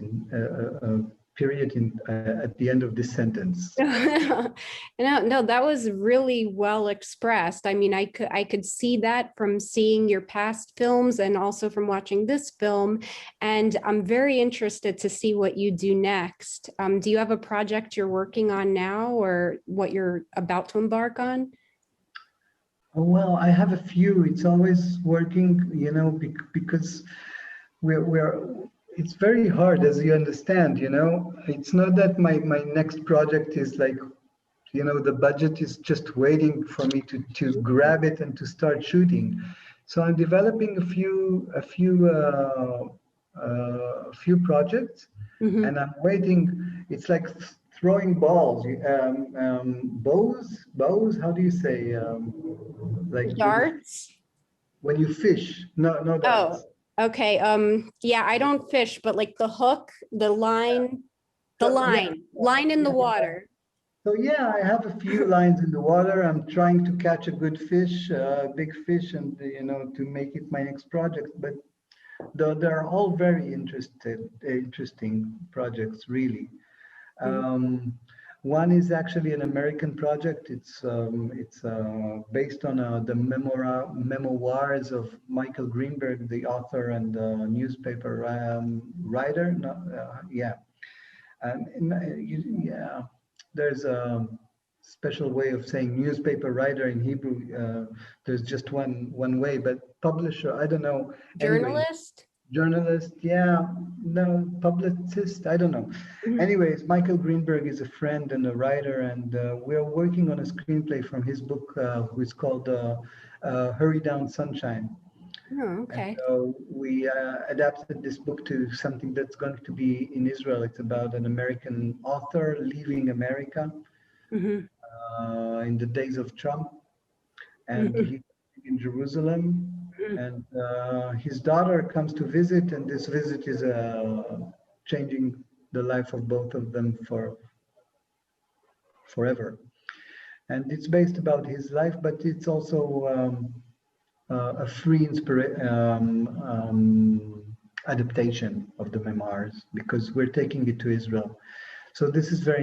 at the end of this sentence. No, that was really well expressed. I mean, I could see that from seeing your past films and also from watching this film. And I'm very interested to see what you do next. Do you have a project you're working on now or what you're about to embark on? Oh, well, I have a few. It's always working, you know, because we're it's very hard, as you understand, you know. It's not that my next project is like, you know, the budget is just waiting for me to grab it and to start shooting. So I'm developing a few projects, Mhm. and I'm waiting. It's like throwing balls, bows. How do you say? Like Darts? when you fish. No, no Oh, darts. okay. Yeah, I don't fish, but like the hook, the line, Yeah, line in the yeah. water. So yeah, I have a few lines in the water. I'm trying to catch a good fish, a big fish, and you know, to make it my next project. But they're all very interesting projects, really. Mhm. Um, One is actually an American project. It's based on the memoirs of Michael Greenberg, the author and newspaper writer. No, yeah, yeah, there's a special way of saying newspaper writer in Hebrew. There's just one way, but publisher, I don't know. Anyways, Journalist? journalist, yeah, no, publicist, I don't know. Mhm. Anyways, Michael Greenberg is a friend and a writer, and we're working on a screenplay from his book, which is called Hurry Down Sunshine. Oh, And okay. we adapted this book to something that's going to be in Israel. It's about an American author leaving America Mhm. in the days of Trump, and Mhm. he's in Jerusalem, Mhm. and his daughter comes to visit, and this visit is changing the life of both of them forever. And it's based about his life, but it's also a free adaptation of the memoirs because we're taking it to Israel. So this is very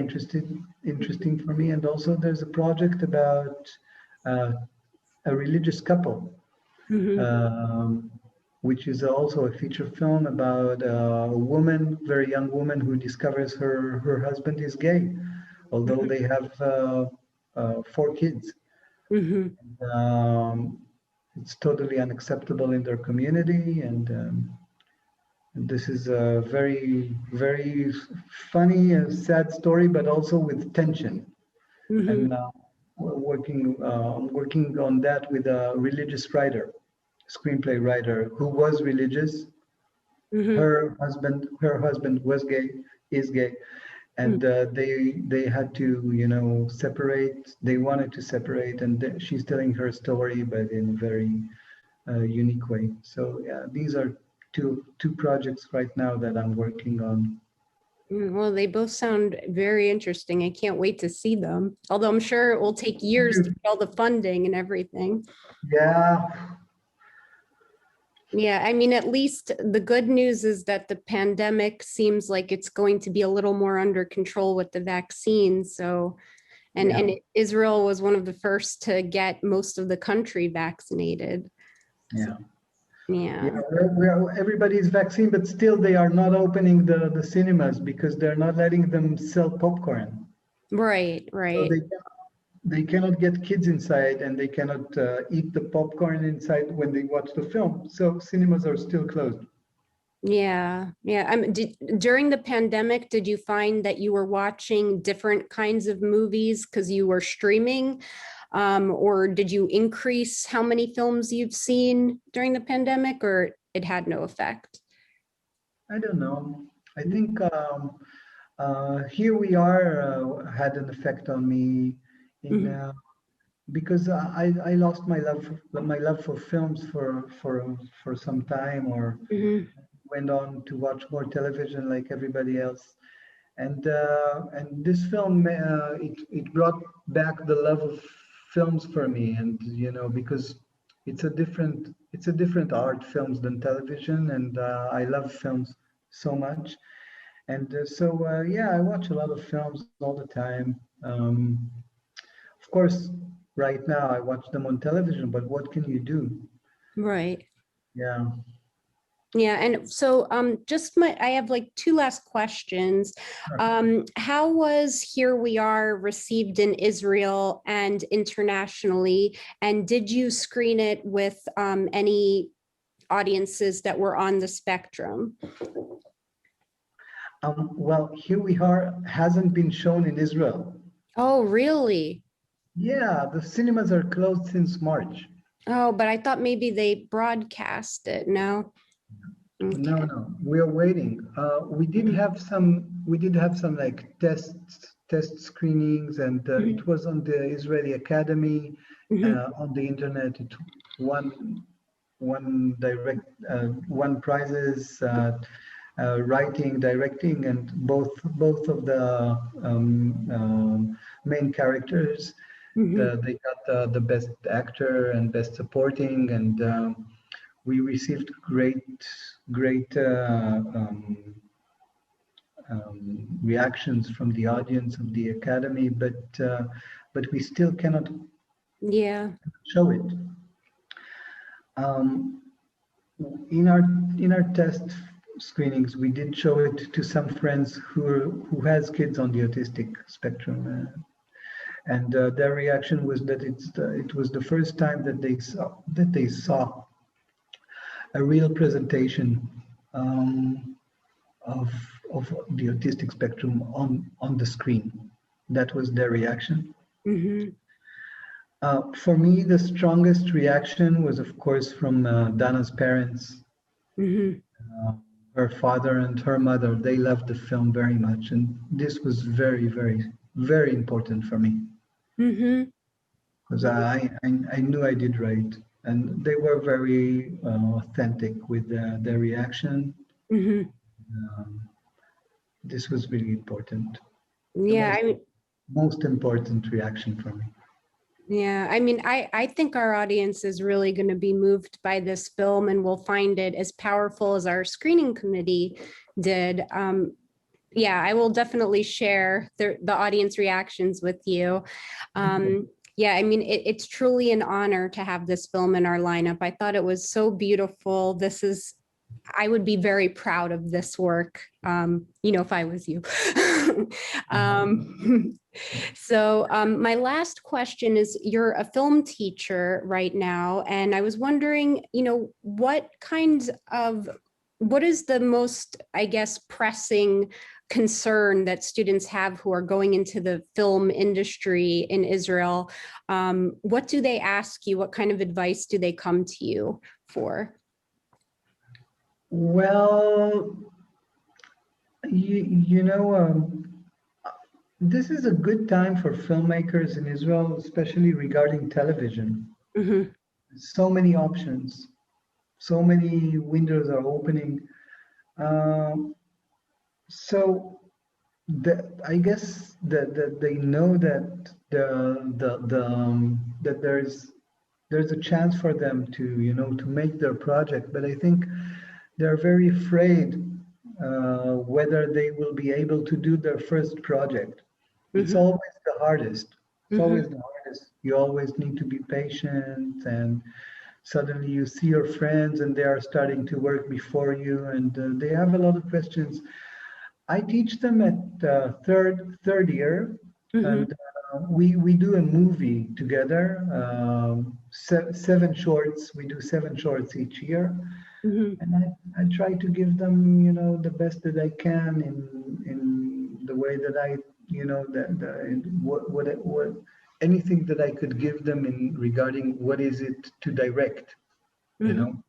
interesting for me. And also, there's a project about uh, a religious couple. which is also a feature film about a woman, very young woman, who discovers her husband is gay, although they have 4 kids. It's totally unacceptable in their community, and this is a very, very funny and sad story, but also with tension. And I'm working on that with a religious writer, screenplay writer who was religious. Her husband was gay, is gay, and they had to separate. They wanted to separate, and she's telling her story, but in a very unique way. So yeah, these are two projects right now that I'm working on. Well, they both sound very interesting. I can't wait to see them. Although I'm sure it will take years to get all the funding and everything. Yeah. Yeah, I mean, at least the good news is that the pandemic seems like it's going to be a little more under control with the vaccine. So, and Israel was one of the first to get most of the country vaccinated. Yeah. Yeah. Everybody's vaccine, but still they are not opening the cinemas because they're not letting them sell popcorn. Right. So they cannot get kids inside, and they cannot eat the popcorn inside when they watch the film. So cinemas are still closed. Yeah. During the pandemic, did you find that you were watching different kinds of movies because you were streaming? Or did you increase how many films you've seen during the pandemic, or it had no effect? I don't know. I think Here We Are had an effect on me because I lost my love for films for some time, or went on to watch more television like everybody else. And this film it brought back the love of films for me, and because it's a different art, films, than television, and I love films so much. And yeah, I watch a lot of films all the time. Of course, right now I watch them on television, but what can you do? Right. Yeah. Yeah, and so I have like 2 last questions. How was Here We Are received in Israel and internationally? And did you screen it with any audiences that were on the spectrum? Well, Here We Are hasn't been shown in Israel. Oh, really? Yeah, the cinemas are closed since March. Oh, but I thought maybe they broadcast it. No? Okay. No, we are waiting. We did have some like test screenings, and it was on the Israeli Academy on the internet. It won prizes, writing, directing, and both of the main characters. They got the best actor and best supporting, and we received great reactions from the audience of the Academy, but we still cannot show it. In our test screenings, we did show it to some friends who has kids on the autistic spectrum, and their reaction was that it was the first time that they saw a real presentation of the autistic spectrum on the screen. That was their reaction. For me, the strongest reaction was, of course, from Dana's parents. Her father and her mother, they loved the film very much, and this was very, very, very important for me. Because I knew I did right, and they were very authentic with their reaction. This was really important. Yeah, most important reaction for me. Yeah, I mean, I think our audience is really going to be moved by this film, and will find it as powerful as our screening committee did. Yeah, I will definitely share the audience reactions with you. Yeah, I mean, it's truly an honor to have this film in our lineup. I thought it was so beautiful. I would be very proud of this work, if I was you. My last question is, you're a film teacher right now, and I was wondering, what is the most, I guess, pressing concern that students have who are going into the film industry in Israel? What do they ask you? What kind of advice do they come to you for? Well, you know, this is a good time for filmmakers in Israel, especially regarding television. Mm-hmm. So many options, so many windows are opening. So I guess that they know that that there's a chance for them to make their project, but I think they're very afraid whether they will be able to do their first project. It's Mm-hmm. always the hardest. It's Mm-hmm. always the hardest. You always need to be patient, and suddenly you see your friends and they are starting to work before you, and they have a lot of questions. I teach them at third year, Mm-hmm. and we do a movie together. 7 shorts. We do 7 shorts each year, Mm-hmm. and I try to give them, the best that I can in the way that I, what anything that I could give them in regarding what is it to direct, you Mm-hmm. know.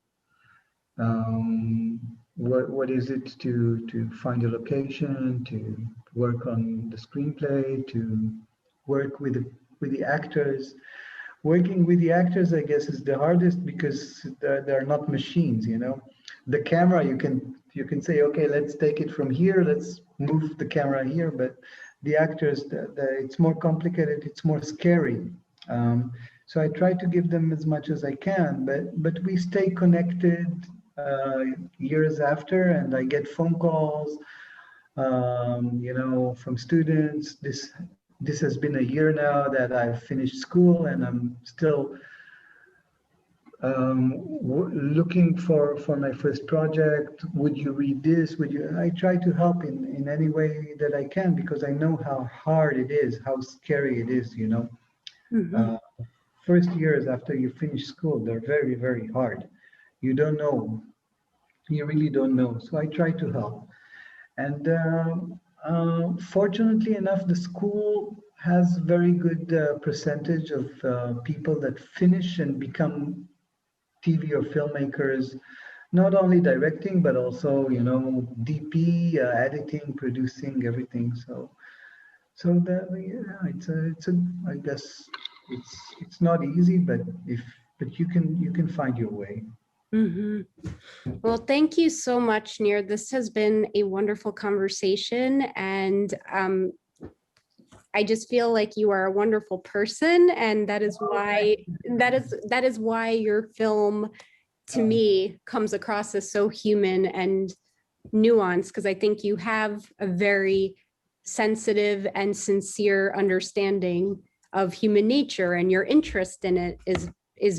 Um, what is it to find a location, to work on the screenplay, to work with the actors. Working with the actors, I guess, is the hardest because they're not machines. The camera, you can say, okay, let's take it from here, let's move the camera here, but the actors, it's more complicated, it's more scary. So I try to give them as much as I can, but we stay connected years after, and I get phone calls, from students. This has been a year now that I've finished school, and I'm still looking for my first project. Would you read this? I try to help in any way that I can, because I know how hard it is, how scary it is. Mm-hmm. Uh, First years after you finish school, they're very, very hard. You don't know. You really don't know. So I try to help. And fortunately enough, the school has very good percentage of people that finish and become TV or filmmakers, not only directing, but also, DP, editing, producing, everything. So that, yeah, I guess it's not easy, but you can find your way. Mm-hmm. Well, thank you so much, Nir. This has been a wonderful conversation, and I just feel like you are a wonderful person, and that is why your film, to me, comes across as so human and nuanced, because I think you have a very sensitive and sincere understanding of human nature, and your interest in it is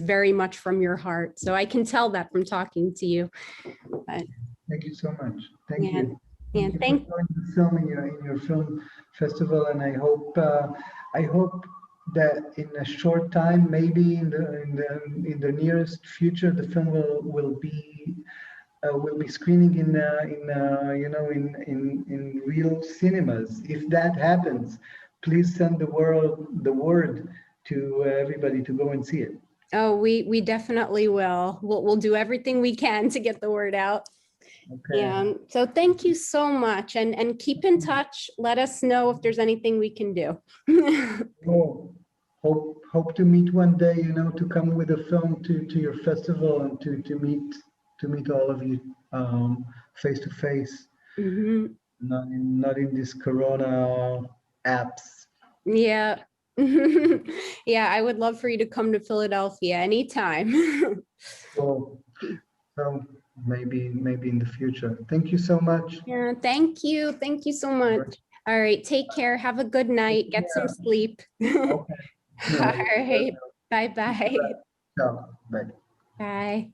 very much from your heart. So I can tell that from talking to you. But, Thank you so much. Thank yeah, you. yeah, Thank you for showing the film in your film festival, and I hope that in a short time, maybe in the nearest future, the film will be screening in real cinemas. If that happens, please send the word to everybody to go and see it. Oh, we definitely will. We'll do everything we can to get the word out. Okay. Yeah. So thank you so much, and keep in touch. Let us know if there's anything we can do. Oh, hope to meet one day, to come with a film to your festival, and to meet all of you face to face, Mhm. not in this Corona apps. Yeah. Yeah, I would love for you to come to Philadelphia anytime. So, so maybe in the future. Thank you so much. Yeah, thank you. Thank you so much. All right, take care. Have a good night. Get some Yeah. sleep. Okay. No, All right. Bye-bye. ciao. Bye. Bye.